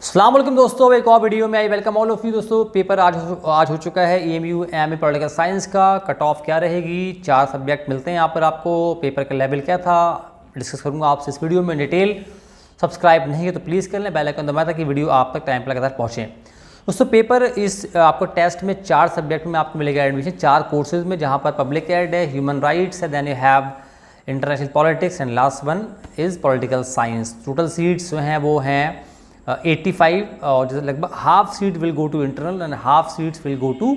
अस्सलाम वालेकुम दोस्तों, एक और वीडियो में I welcome all of you. दोस्तों पेपर आज हो चुका है EMU MA पॉलिटिकल साइंस का। कट ऑफ क्या रहेगी, 4 सब्जेक्ट मिलते हैं यहाँ पर आपको। पेपर का लेवल क्या था डिस्कस करूँगा आपसे इस वीडियो में डिटेल। सब्सक्राइब नहीं है तो प्लीज़ कर लें, बेल आइकन दबाएं ताकि वीडियो आप तक टाइम पर लगातार पहुँचे। दोस्तों पेपर इस आपको टेस्ट में 4 सब्जेक्ट में आपको मिलेगा एडमिशन, 4 कोर्सेज में, जहाँ पर पब्लिक एड है, ह्यूमन राइट्स है, then you have international politics and last one is political science. Total seats जो हैं वो हैं 85 और जैसे लगभग half seat will go to internal and half seats will go to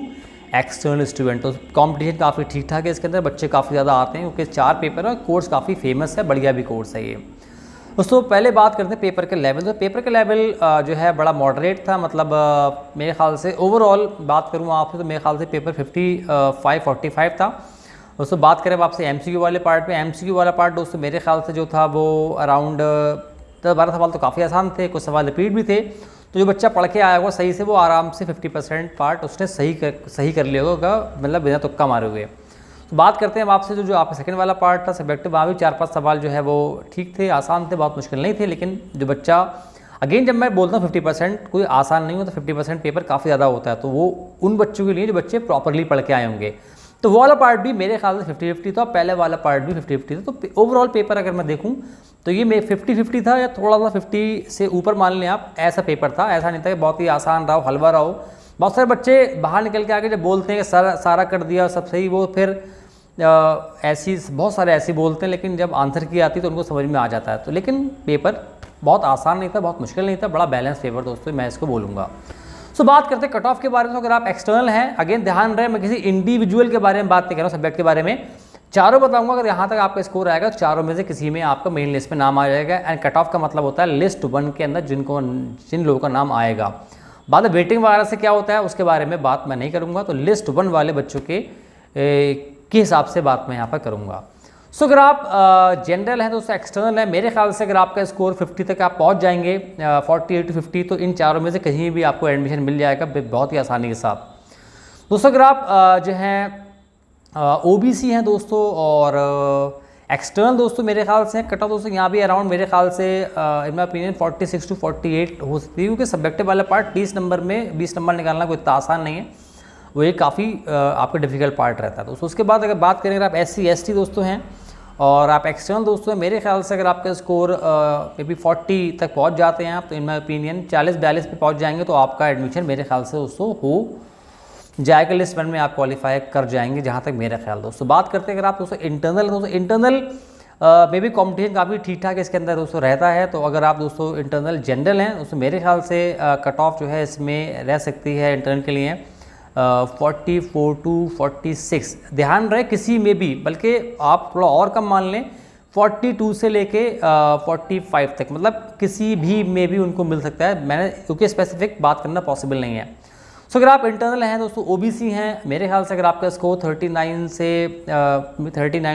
external student. तो कंपटीशन काफ़ी ठीक ठाक है इसके अंदर, बच्चे काफ़ी ज़्यादा आते हैं क्योंकि 4 पेपर है, कोर्स काफ़ी फेमस है, बढ़िया भी कोर्स है ये। दोस्तों पहले बात करते हैं पेपर के लेवल। तो पेपर का लेवल जो है बड़ा मॉडरेट था, मतलब मेरे ख्याल से ओवरऑल बात करूँ आपसे तो मेरे ख्याल से पेपर 55-45 था। दोस्तों बात करें अब आपसे MCQ वाले पार्ट में, MCQ वाला पार्ट दोस्तों मेरे ख्याल से जो था वो अराउंड 10-12 सवाल तो काफ़ी आसान थे, कुछ सवाल रिपीट भी थे। तो जो बच्चा पढ़ के आया होगा सही से वो आराम से 50% पार्ट उसने सही कर लिया होगा, मतलब बिना तुक्का मारे हुए। तो बात करते हैं अब आपसे जो आपका सेकंड वाला पार्ट था सब्जेक्टिव, वहाँ भी 4-5 सवाल जो है वो ठीक थे, आसान थे, बहुत मुश्किल नहीं थे। लेकिन जो बच्चा अगेन जब मैं बोलता हूँ 50% कोई आसान नहीं होता, 50% पेपर काफ़ी ज़्यादा होता है, तो वो उन बच्चों के लिए जो बच्चे प्रॉपरली पढ़ के आए होंगे। तो वो वाला पार्ट भी मेरे ख्याल से 50-50 था, पहले वाला पार्ट भी 50-50 था। तो ओवरऑल पेपर अगर मैं देखूं तो ये मैं 50-50 था, या थोड़ा सा 50 से ऊपर मान लें आप, ऐसा पेपर था। ऐसा नहीं था कि बहुत ही आसान रहा हो, हलवा रहा हो। बहुत सारे बच्चे बाहर निकल के आके जब बोलते हैं कि सारा कर दिया सब सही, वो फिर ऐसी बहुत सारे ऐसे बोलते हैं, लेकिन जब आंसर की आती है तो उनको समझ में आ जाता है। तो लेकिन पेपर बहुत आसान नहीं था, बहुत मुश्किल नहीं था, बड़ा बैलेंस पेपर दोस्तों मैं इसको बोलूँगा। सो बात करते हैं कट ऑफ के बारे में। तो अगर आप एक्सटर्नल हैं, अगेन ध्यान रहे मैं किसी इंडिविजुअल के बारे में बात नहीं कर रहा हूँ, सब्जेक्ट के बारे में चारों बताऊंगा। अगर यहाँ तक आपका स्कोर आएगा, चारों में से किसी में आपका मेन लिस्ट में नाम आ जाएगा। एंड कट ऑफ का मतलब होता है लिस्ट 1 के अंदर जिन लोगों का नाम आएगा। बाद में वेटिंग वगैरह से क्या होता है उसके बारे में बात मैं नहीं करूँगा, तो लिस्ट 1 वाले बच्चों के हिसाब से बात मैं यहाँ पर करूँगा। सो अगर आप जनरल हैं तो उससे एक्सटर्नल है, मेरे ख्याल से अगर आपका स्कोर 50 तक आप पहुँच जाएंगे, 48-50, तो इन चारों में से कहीं भी आपको एडमिशन मिल जाएगा बहुत ही आसानी के साथ। दोस्तों अगर आप जो हैं OBC हैं दोस्तों और एक्सटर्नल दोस्तों मेरे ख्याल से कट ऑफ दोस्तों यहाँ भी अराउंड मेरे ख्याल से इन माई ओपिनियन 46-48 हो सकती है, क्योंकि सब्जेक्टिव वाला पार्ट 20 नंबर निकालना कोई इतना आसान नहीं है, वो ये काफ़ी आपका डिफिकल्ट पार्ट रहता है दोस्तों। उसके बाद अगर बात करें, अगर आप SC/ST दोस्तों हैं और आप एक्सटर्नल दोस्तों हैं, मेरे ख्याल से अगर आपका स्कोर मे बी 40 तक पहुंच जाते हैं आप, तो इन माई ओपिनियन 40-42 पे पहुंच जाएंगे तो आपका एडमिशन मेरे ख्याल से दोस्तों हो जाएगा, लिस्ट 1 में आप क्वालिफाई कर जाएंगे, जहाँ तक मेरा ख्याल। दोस्तों बात करते हैं अगर आप दोस्तों इंटरनल में भी कॉम्पिटिशन काफ़ी ठीक ठाक इसके अंदर दोस्तों रहता है। तो अगर आप दोस्तों इंटरनल जनरल हैं दोस्तों, मेरे ख्याल से कट ऑफ जो है इसमें रह सकती है इंटरनल के लिए 44-46। ध्यान रहे किसी में भी, बल्कि आप थोड़ा और कम मान लें, 42 से लेके 45 तक, मतलब किसी भी में भी उनको मिल सकता है। मैंने क्योंकि स्पेसिफिक बात करना पॉसिबल नहीं है। सो अगर आप इंटरनल हैं दोस्तों, OBC हैं, मेरे ख्याल से अगर आपका स्कोर 39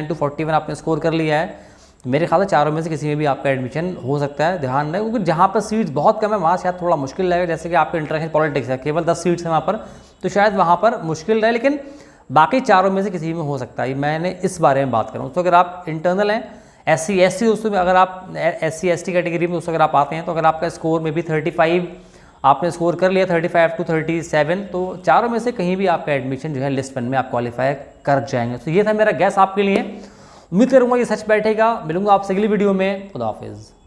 to 41 आपने स्कोर कर लिया है, मेरे ख्याल से चारों में से किसी में भी आपका एडमिशन हो सकता है। ध्यान रहे क्योंकि जहाँ पर सीट्स बहुत कम है वहाँ शायद थोड़ा मुश्किल लगेगा, जैसे कि आपका इंटरनेशनल पॉलिटिक्स है, केवल 10 सीट्स हैं वहाँ पर, तो शायद वहाँ पर मुश्किल रहे, लेकिन बाकी चारों में से किसी में हो सकता है। मैंने इस बारे में बात करूँ तो अगर आप इंटरनल हैं, SC/ST दोस्तों में, अगर आप SC/ST कैटेगरी में दोस्तों अगर आप आते हैं, तो अगर आपका स्कोर में भी 35 आपने स्कोर कर लिया, 35 to 37, तो चारों में से कहीं भी आपका एडमिशन जो है लिस्ट 1 में आप क्वालिफाई कर जाएंगे। तो ये था मेरा गैस आपके लिए, उम्मीद करूँगा ये सच बैठेगा। मिलूंगा आपसे अगली वीडियो में, खुदा हाफिज़।